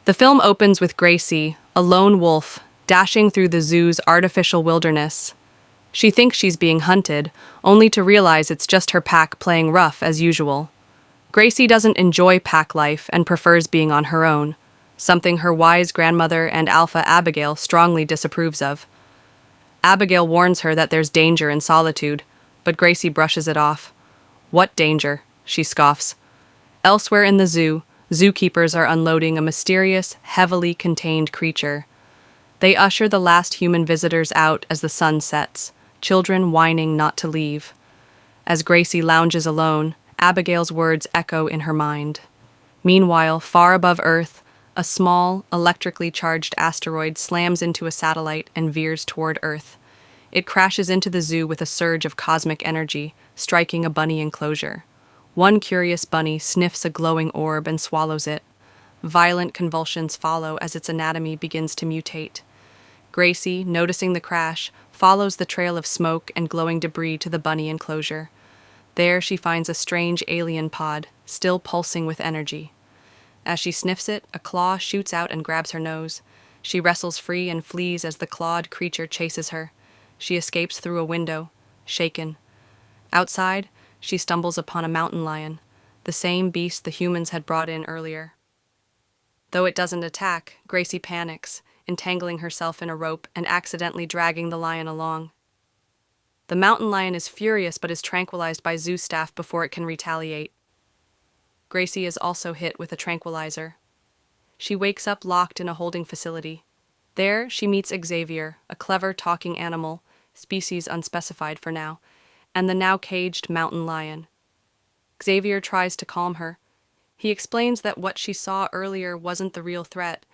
The film opens with Gracie, a lone wolf, dashing through the zoo's artificial wilderness. She thinks she's being hunted, only to realize it's just her pack playing rough as usual. Gracie doesn't enjoy pack life and prefers being on her own, something her wise grandmother and alpha Abigail strongly disapproves of. Abigail warns her that there's danger in solitude, but Gracie brushes it off. "What danger?" she scoffs. Elsewhere in the zoo, zookeepers are unloading a mysterious, heavily contained creature. They usher the last human visitors out as the sun sets, children whining not to leave. As Gracie lounges alone, Abigail's words echo in her mind. Meanwhile, far above Earth, a small, electrically charged asteroid slams into a satellite and veers toward Earth. It crashes into the zoo with a surge of cosmic energy, striking a bunny enclosure. One curious bunny sniffs a glowing orb and swallows it. Violent convulsions follow as its anatomy begins to mutate. Gracie, noticing the crash, follows the trail of smoke and glowing debris to the bunny enclosure. There she finds a strange alien pod, still pulsing with energy. As she sniffs it, a claw shoots out and grabs her nose. She wrestles free and flees as the clawed creature chases her. She escapes through a window, shaken. Outside, she stumbles upon a mountain lion, the same beast the humans had brought in earlier. Though it doesn't attack, Gracie panics, entangling herself in a rope and accidentally dragging the lion along. The mountain lion is furious but is tranquilized by zoo staff before it can retaliate. Gracie is also hit with a tranquilizer. She wakes up locked in a holding facility. There, she meets Xavier, a clever talking animal, species unspecified for now, and the now caged mountain lion. Xavier tries to calm her. He explains that what she saw earlier wasn't the real threat.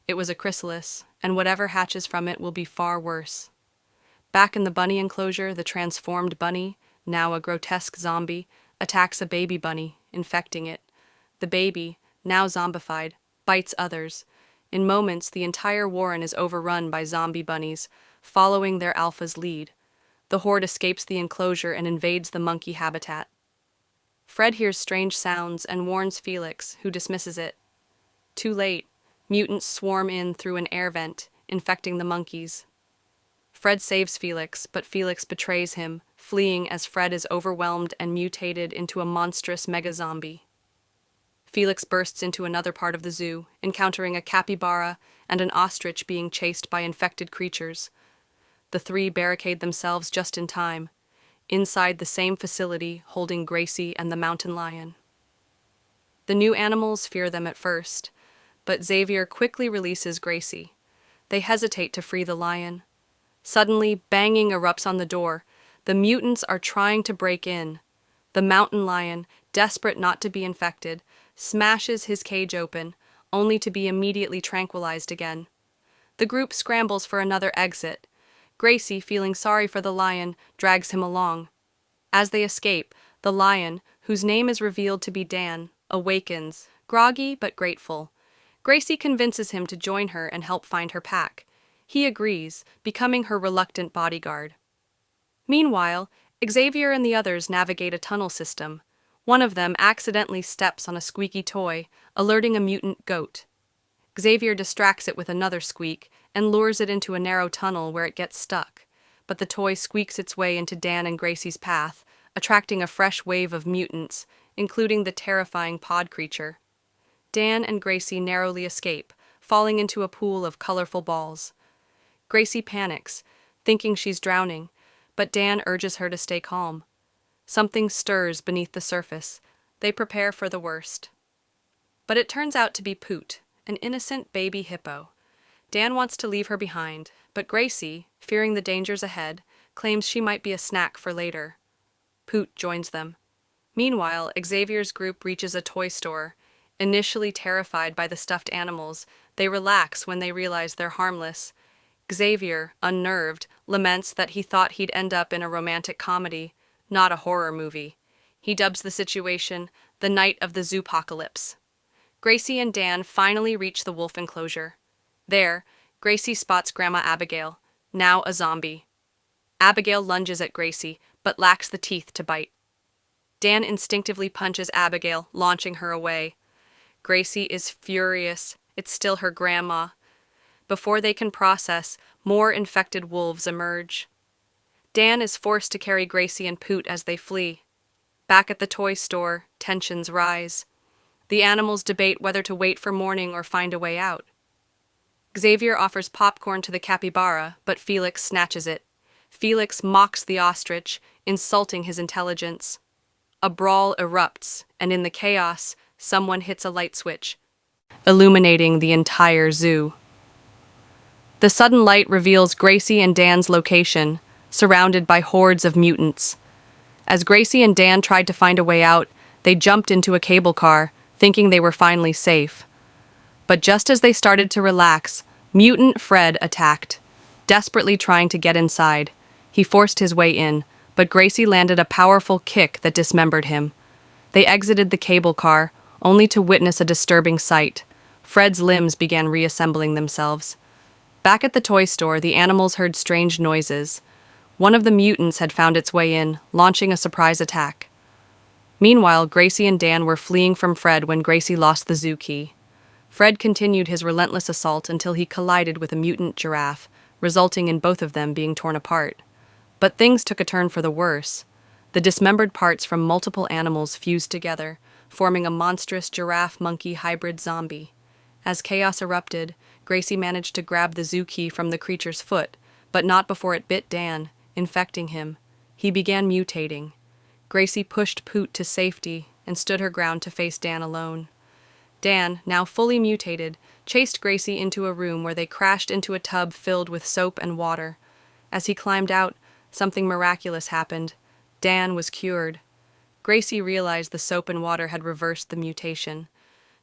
It was a chrysalis, and whatever hatches from it will be far worse. Back in the bunny enclosure, the transformed bunny, now a grotesque zombie, attacks a baby bunny, infecting it. The baby, now zombified, bites others. In moments, the entire warren is overrun by zombie bunnies, following their alpha's lead. The horde escapes the enclosure and invades the monkey habitat. Fred hears strange sounds and warns Felix, who dismisses it. Too late, mutants swarm in through an air vent, infecting the monkeys. Fred saves Felix, but Felix betrays him, fleeing as Fred is overwhelmed and mutated into a monstrous mega-zombie. Felix bursts into another part of the zoo, encountering a capybara and an ostrich being chased by infected creatures. The three barricade themselves just in time, inside the same facility holding Gracie and the mountain lion. The new animals fear them at first, but Xavier quickly releases Gracie. They hesitate to free the lion. Suddenly, banging erupts on the door. The mutants are trying to break in. The mountain lion, desperate not to be infected, smashes his cage open, only to be immediately tranquilized again. The group scrambles for another exit. Gracie, feeling sorry for the lion, drags him along. As they escape, the lion, whose name is revealed to be Dan, awakens, groggy but grateful. Gracie convinces him to join her and help find her pack. He agrees, becoming her reluctant bodyguard. Meanwhile, Xavier and the others navigate a tunnel system. One of them accidentally steps on a squeaky toy, alerting a mutant goat. Xavier distracts it with another squeak and lures it into a narrow tunnel where it gets stuck, but the toy squeaks its way into Dan and Gracie's path, attracting a fresh wave of mutants, including the terrifying pod creature. Dan and Gracie narrowly escape, falling into a pool of colorful balls. Gracie panics, thinking she's drowning, but Dan urges her to stay calm. Something stirs beneath the surface. They prepare for the worst. But it turns out to be Poot, an innocent baby hippo. Dan wants to leave her behind, but Gracie, fearing the dangers ahead, claims she might be a snack for later. Poot joins them. Meanwhile, Xavier's group reaches a toy store. Initially terrified by the stuffed animals, they relax when they realize they're harmless. Xavier, unnerved, laments that he thought he'd end up in a romantic comedy, not a horror movie. He dubs the situation the night of the Zoopocalypse. Gracie and Dan finally reach the wolf enclosure. There, Gracie spots Grandma Abigail, now a zombie. Abigail lunges at Gracie, but lacks the teeth to bite. Dan instinctively punches Abigail, launching her away. Gracie is furious It's still her grandma. Before they can process, more infected wolves emerge. Dan is forced to carry Gracie and Poot as they flee. Back at the toy store, tensions rise. The animals debate whether to wait for morning or find a way out. Xavier offers popcorn to the capybara, but Felix snatches it. Felix mocks the ostrich, insulting his intelligence. A brawl erupts, and in the chaos, someone hits a light switch, illuminating the entire zoo. The sudden light reveals Gracie and Dan's location, surrounded by hordes of mutants. As Gracie and Dan tried to find a way out, they jumped into a cable car, thinking they were finally safe. But just as they started to relax, mutant Fred attacked, desperately trying to get inside. He forced his way in, but Gracie landed a powerful kick that dismembered him. They exited the cable car, only to witness a disturbing sight. Fred's limbs began reassembling themselves. Back at the toy store, the animals heard strange noises. One of the mutants had found its way in, launching a surprise attack. Meanwhile, Gracie and Dan were fleeing from Fred when Gracie lost the zoo key. Fred continued his relentless assault until he collided with a mutant giraffe, resulting in both of them being torn apart. But things took a turn for the worse. The dismembered parts from multiple animals fused together, forming a monstrous giraffe-monkey hybrid zombie. As chaos erupted, Gracie managed to grab the zoo key from the creature's foot, but not before it bit Dan, infecting him. He began mutating. Gracie pushed Poot to safety and stood her ground to face Dan alone. Dan, now fully mutated, chased Gracie into a room where they crashed into a tub filled with soap and water. As he climbed out, something miraculous happened. Dan was cured. Gracie realized the soap and water had reversed the mutation.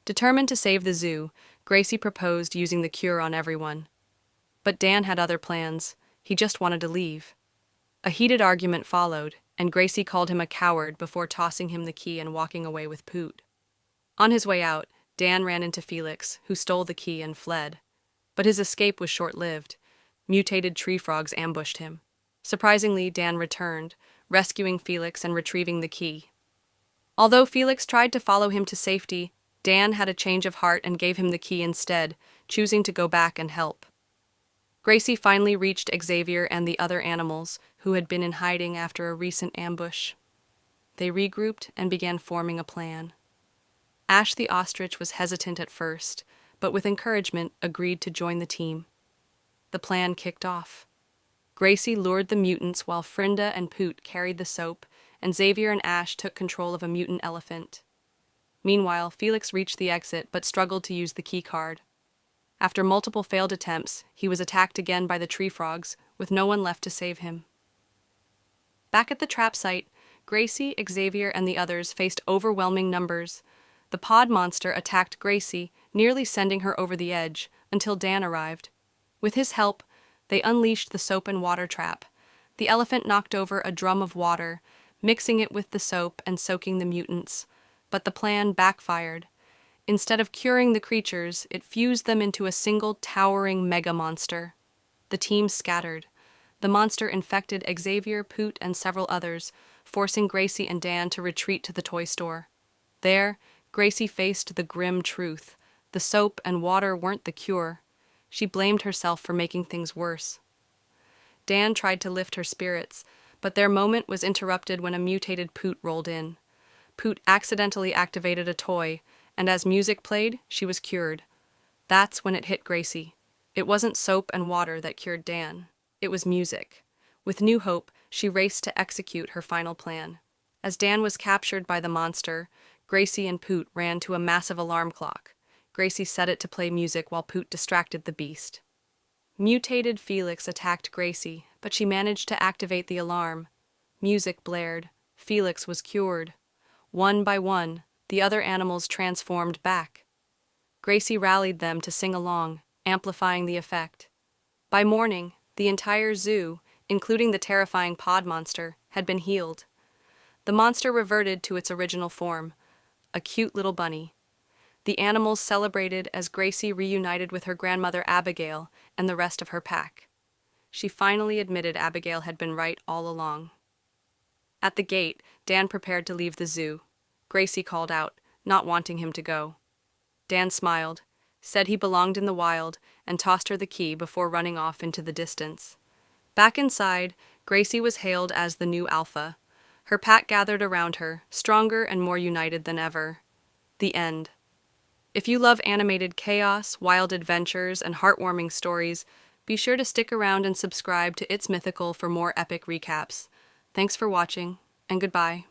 Determined to save the zoo, Gracie proposed using the cure on everyone. But Dan had other plans. He just wanted to leave. A heated argument followed, and Gracie called him a coward before tossing him the key and walking away with Poot. On his way out, Dan ran into Felix, who stole the key and fled. But his escape was short-lived. Mutated tree frogs ambushed him. Surprisingly, Dan returned, rescuing Felix and retrieving the key. Although Felix tried to follow him to safety, Dan had a change of heart and gave him the key instead, choosing to go back and help. Gracie finally reached Xavier and the other animals, who had been in hiding after a recent ambush. They regrouped and began forming a plan. Ash the ostrich was hesitant at first, but with encouragement agreed to join the team. The plan kicked off. Gracie lured the mutants while Frinda and Poot carried the soap, and Xavier and Ash took control of a mutant elephant. Meanwhile, Felix reached the exit but struggled to use the key card. After multiple failed attempts, he was attacked again by the tree frogs, with no one left to save him. Back at the trap site, Gracie, Xavier, and the others faced overwhelming numbers. The pod monster attacked Gracie, nearly sending her over the edge, until Dan arrived. With his help, they unleashed the soap and water trap. The elephant knocked over a drum of water, mixing it with the soap and soaking the mutants. But the plan backfired. Instead of curing the creatures, it fused them into a single towering mega monster. The team scattered. The monster infected Xavier, Poot, and several others, forcing Gracie and Dan to retreat to the toy store. There, Gracie faced the grim truth. The soap and water weren't the cure. She blamed herself for making things worse. Dan tried to lift her spirits, but their moment was interrupted when a mutated Poot rolled in. Poot accidentally activated a toy, and as music played, she was cured. That's when it hit Gracie. It wasn't soap and water that cured Dan. It was music. With new hope, she raced to execute her final plan. As Dan was captured by the monster, Gracie and Poot ran to a massive alarm clock. Gracie set it to play music while Poot distracted the beast. Mutated Felix attacked Gracie, but she managed to activate the alarm. Music blared. Felix was cured. One by one, the other animals transformed back. Gracie rallied them to sing along, amplifying the effect. By morning, the entire zoo, including the terrifying pod monster, had been healed. The monster reverted to its original form, a cute little bunny. The animals celebrated as Gracie reunited with her grandmother Abigail and the rest of her pack. She finally admitted Abigail had been right all along. At the gate, Dan prepared to leave the zoo. Gracie called out, not wanting him to go. Dan smiled. said he belonged in the wild, and tossed her the key before running off into the distance. Back inside, Gracie was hailed as the new alpha. Her pack gathered around her, stronger and more united than ever. The end. If you love animated chaos, wild adventures, and heartwarming stories, be sure to stick around and subscribe to It's Mythical for more epic recaps. Thanks for watching, and goodbye.